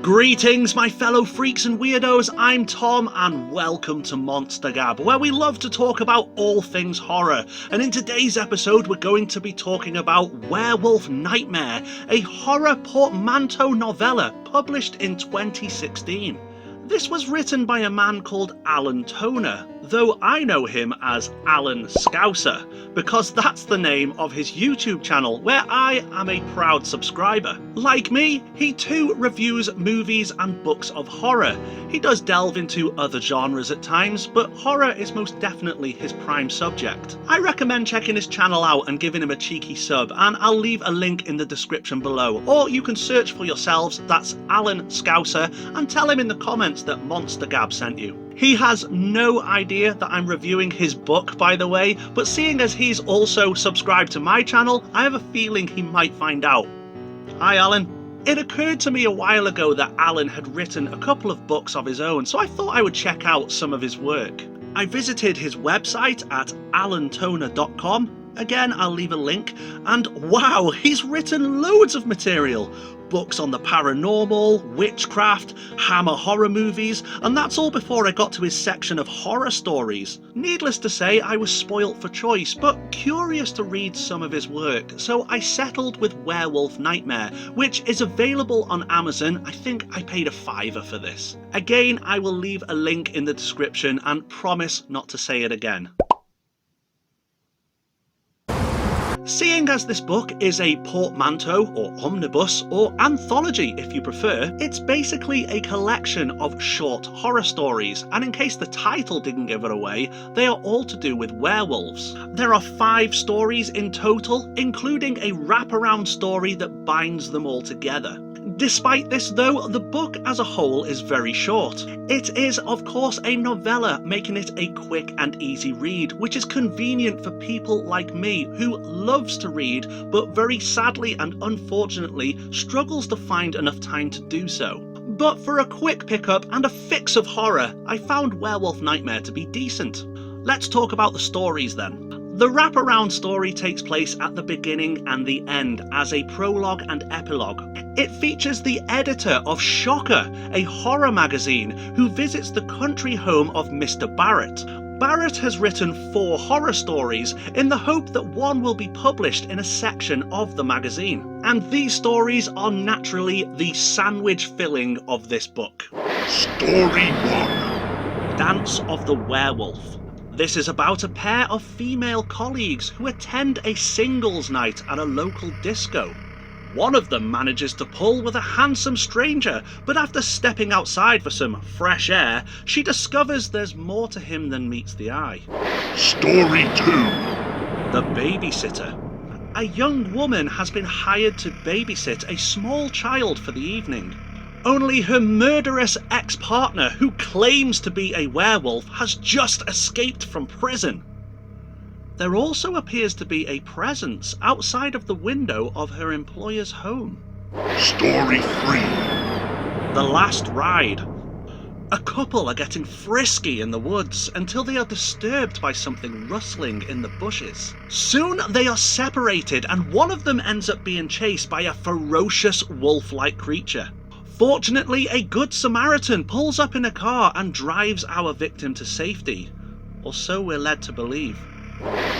Greetings, my fellow freaks and weirdos. I'm Tom, and welcome to Monster Gab, where we love to talk about all things horror. And in today's episode, we're going to be talking about Werewolf Nightmare, a horror portmanteau novella published in 2016. This was written by a man called Alan Toner, though I know him as Alan Scouser, because that's the name of his YouTube channel, where I am a proud subscriber. Like me, he too reviews movies and books of horror. He does delve into other genres at times, but horror is most definitely his prime subject. I recommend checking his channel out and giving him a cheeky sub, and I'll leave a link in the description below, or you can search for yourselves, that's Alan Scouser, and tell him in the comments that Monster Gab sent you. He has no idea that I'm reviewing his book, by the way, but seeing as he's also subscribed to my channel, I have a feeling he might find out. Hi Alan. It occurred to me a while ago that Alan had written a couple of books of his own, so I thought I would check out some of his work. I visited his website at alantoner.com. Again, I'll leave a link, and wow, he's written loads of material. Books on the paranormal, witchcraft, Hammer horror movies, and that's all before I got to his section of horror stories. Needless to say, I was spoilt for choice, but curious to read some of his work, so I settled with Werewolf Nightmare, which is available on Amazon. I think I paid $5 for this. Again, I will leave a link in the description and promise not to say it again. Seeing as this book is a portmanteau, or omnibus, or anthology if you prefer, it's basically a collection of short horror stories, and in case the title didn't give it away, they are all to do with werewolves. There are 5 stories in total, including a wraparound story that binds them all together. Despite this though, the book as a whole is very short. It is of course a novella, making it a quick and easy read, which is convenient for people like me who loves to read but very sadly and unfortunately struggles to find enough time to do so. But for a quick pickup and a fix of horror, I found Werewolf Nightmare to be decent. Let's talk about the stories then. The wraparound story takes place at the beginning and the end as a prologue and epilogue. It features the editor of Shocker, a horror magazine, who visits the country home of Mr. Barrett. Barrett has written 4 horror stories in the hope that one will be published in a section of the magazine. And these stories are naturally the sandwich filling of this book. Story 1. Dance of the Werewolf. This is about a pair of female colleagues who attend a singles night at a local disco. One of them manages to pull with a handsome stranger, but after stepping outside for some fresh air, she discovers there's more to him than meets the eye. Story 2. The Babysitter. A young woman has been hired to babysit a small child for the evening. Only her murderous ex-partner, who claims to be a werewolf, has just escaped from prison. There also appears to be a presence outside of the window of her employer's home. Story 3. The Last Ride. A couple are getting frisky in the woods until they are disturbed by something rustling in the bushes. Soon they are separated, and one of them ends up being chased by a ferocious wolf-like creature. Fortunately, a good Samaritan pulls up in a car and drives our victim to safety. Or so we're led to believe.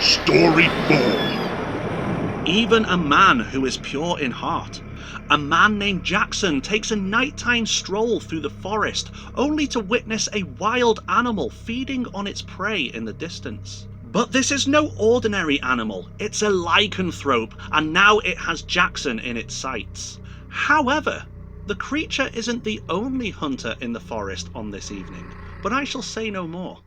Story 4. Even a man who is pure in heart. A man named Jackson takes a nighttime stroll through the forest, only to witness a wild animal feeding on its prey in the distance. But this is no ordinary animal, it's a lycanthrope, and now it has Jackson in its sights. However, the creature isn't the only hunter in the forest on this evening, but I shall say no more.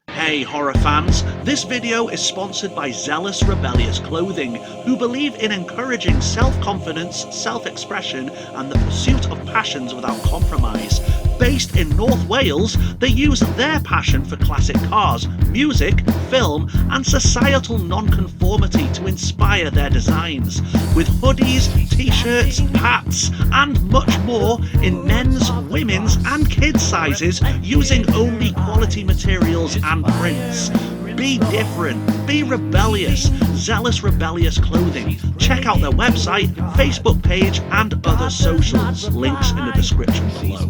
Hey horror fans, this video is sponsored by Zealous Rebellious Clothing, who believe in encouraging self-confidence, self-expression, and the pursuit of passions without compromise. Based in North Wales, they use their passion for classic cars, music, film, and societal non-conformity to inspire their designs, with hoodies, t-shirts, hats, and much more in men's, women's, and kids sizes, using only quality materials and prints. Be different, be rebellious. Zealous Rebellious Clothing. Check out their website, Facebook page, and other socials. Links in the description below.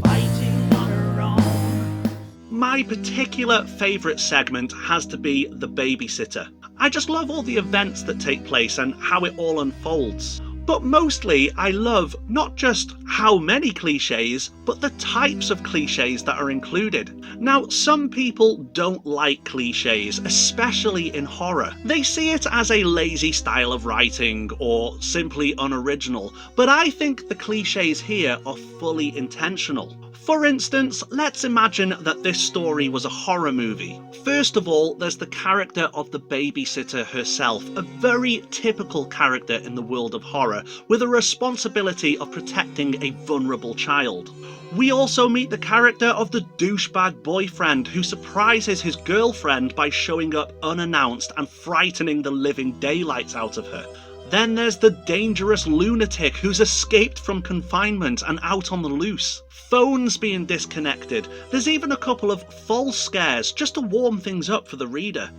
My particular favourite segment has to be the babysitter. I just love all the events that take place and how it all unfolds. But mostly I love not just how many cliches, but the types of cliches that are included. Now, some people don't like cliches, especially in horror. They see it as a lazy style of writing or simply unoriginal, but I think the cliches here are fully intentional. For instance, let's imagine that this story was a horror movie. First of all, there's the character of the babysitter herself, a very typical character in the world of horror, with a responsibility of protecting a vulnerable child. We also meet the character of the douchebag boyfriend who surprises his girlfriend by showing up unannounced and frightening the living daylights out of her. Then there's the dangerous lunatic who's escaped from confinement and out on the loose. Phones being disconnected. There's even a couple of false scares just to warm things up for the reader.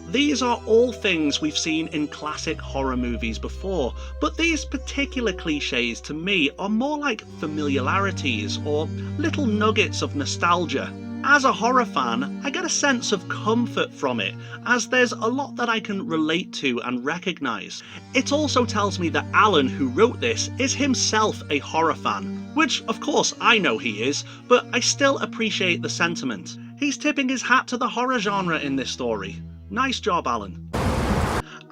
These are all things we've seen in classic horror movies before, but these particular cliches to me are more like familiarities or little nuggets of nostalgia. As a horror fan, I get a sense of comfort from it, as there's a lot that I can relate to and recognise. It also tells me that Alan, who wrote this, is himself a horror fan, which of course I know he is, but I still appreciate the sentiment. He's tipping his hat to the horror genre in this story. Nice job, Alan.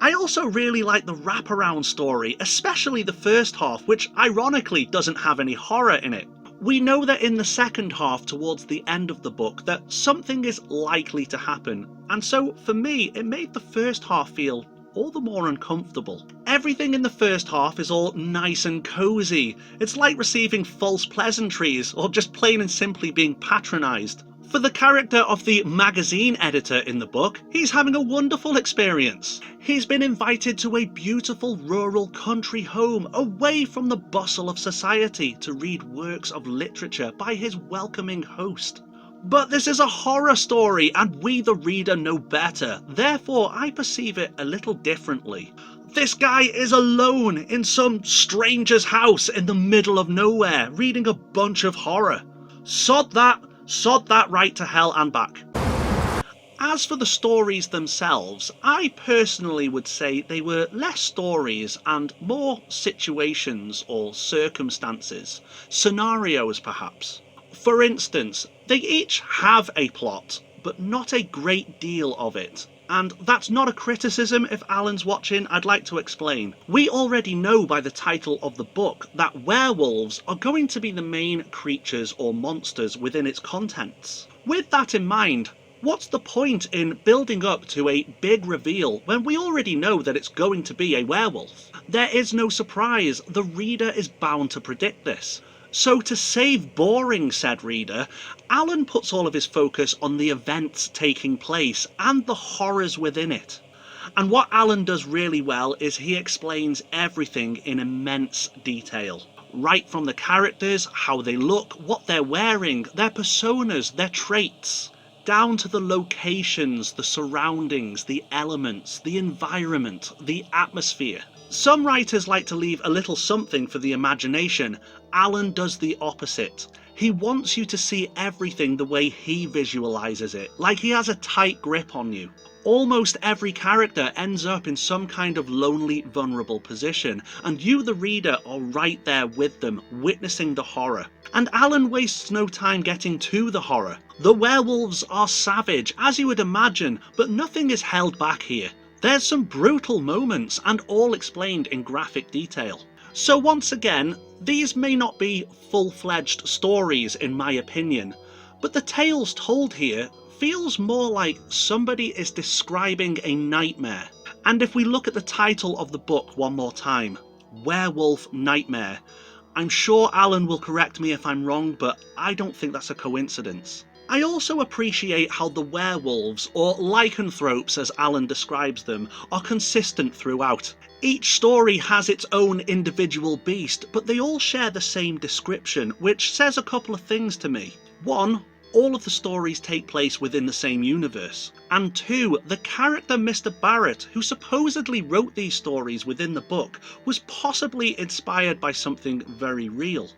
I also really like the wraparound story, especially the first half, which ironically doesn't have any horror in it. We know that in the second half, towards the end of the book, that something is likely to happen, and so for me it made the first half feel all the more uncomfortable. Everything in the first half is all nice and cosy. It's like receiving false pleasantries or just plain and simply being patronised. For the character of the magazine editor in the book, he's having a wonderful experience. He's been invited to a beautiful rural country home away from the bustle of society to read works of literature by his welcoming host. But this is a horror story and we the reader know better, therefore I perceive it a little differently. This guy is alone in some stranger's house in the middle of nowhere reading a bunch of horror. Sod that right to hell and back. As for the stories themselves, I personally would say they were less stories and more situations or circumstances, scenarios perhaps. For instance, they each have a plot, but not a great deal of it. And that's not a criticism. If Alan's watching, I'd like to explain. We already know by the title of the book that werewolves are going to be the main creatures or monsters within its contents. With that in mind, what's the point in building up to a big reveal when we already know that it's going to be a werewolf? There is no surprise, the reader is bound to predict this. So to save boring said reader, Alan puts all of his focus on the events taking place and the horrors within it. And what Alan does really well is he explains everything in immense detail. Right from the characters, how they look, what they're wearing, their personas, their traits, down to the locations, the surroundings, the elements, the environment, the atmosphere. Some writers like to leave a little something for the imagination. Alan does the opposite. He wants you to see everything the way he visualises it, like he has a tight grip on you. Almost every character ends up in some kind of lonely, vulnerable position, and you, the reader, are right there with them, witnessing the horror. And Alan wastes no time getting to the horror. The werewolves are savage, as you would imagine, but nothing is held back here. There's some brutal moments, and all explained in graphic detail. So once again, these may not be full-fledged stories in my opinion, but the tales told here feels more like somebody is describing a nightmare. And if we look at the title of the book one more time, Werewolf Nightmare, I'm sure Alan will correct me if I'm wrong, but I don't think that's a coincidence. I also appreciate how the werewolves, or lycanthropes as Alan describes them, are consistent throughout. Each story has its own individual beast, but they all share the same description, which says a couple of things to me. One, all of the stories take place within the same universe. And 2, the character Mr. Barrett, who supposedly wrote these stories within the book, was possibly inspired by something very real.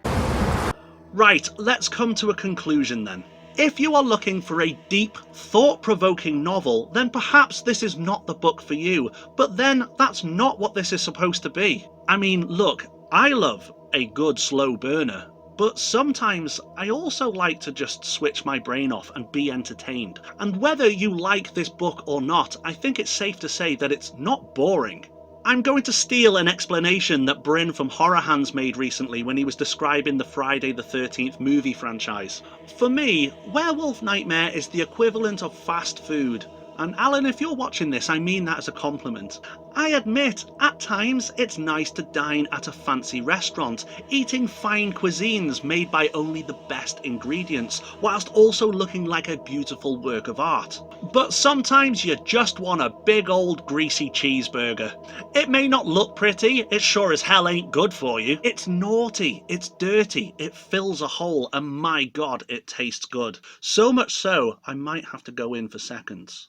Right, let's come to a conclusion then. If you are looking for a deep, thought-provoking novel, then perhaps this is not the book for you, but then that's not what this is supposed to be. I mean, look, I love a good slow burner, but sometimes I also like to just switch my brain off and be entertained. And whether you like this book or not, I think it's safe to say that it's not boring. I'm going to steal an explanation that Bryn from Horror Hands made recently when he was describing the Friday the 13th movie franchise. For me, Werewolf Nightmare is the equivalent of fast food. And Alan, if you're watching this, I mean that as a compliment. I admit, at times, it's nice to dine at a fancy restaurant, eating fine cuisines made by only the best ingredients, whilst also looking like a beautiful work of art. But sometimes you just want a big old greasy cheeseburger. It may not look pretty, it sure as hell ain't good for you. It's naughty, it's dirty, it fills a hole, and my god, it tastes good. So much so, I might have to go in for seconds.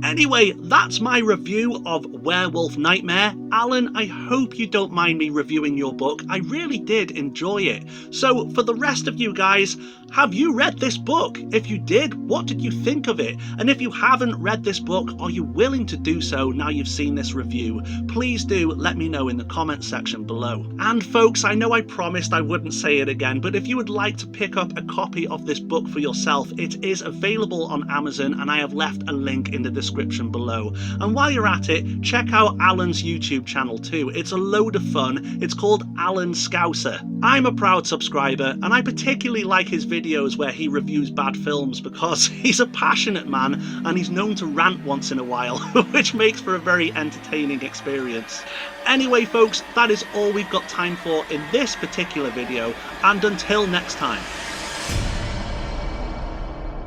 Anyway, that's my review of Werewolf Nightmare. Alan, I hope you don't mind me reviewing your book. I really did enjoy it. So, for the rest of you guys, have you read this book? If you did, what did you think of it? And if you haven't read this book, are you willing to do so now you've seen this review? Please do let me know in the comment section below. And folks, I know I promised I wouldn't say it again, but if you would like to pick up a copy of this book for yourself, it is available on Amazon, and I have left a link in the description below. And while you're at it, check out Alan's YouTube channel too. It's a load of fun. It's called Alan Scouser. I'm a proud subscriber, and I particularly like his videos where he reviews bad films because he's a passionate man and he's known to rant once in a while, which makes for a very entertaining experience. Anyway folks, that is all we've got time for in this particular video, and until next time.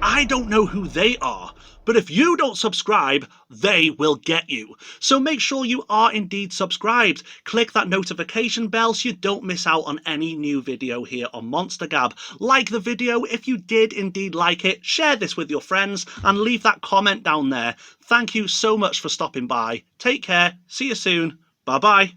I don't know who they are, but if you don't subscribe, they will get you. So make sure you are indeed subscribed. Click that notification bell so you don't miss out on any new video here on Monster Gab. Like the video if you did indeed like it, share this with your friends, and leave that comment down there. Thank you so much for stopping by. Take care, see you soon, bye bye.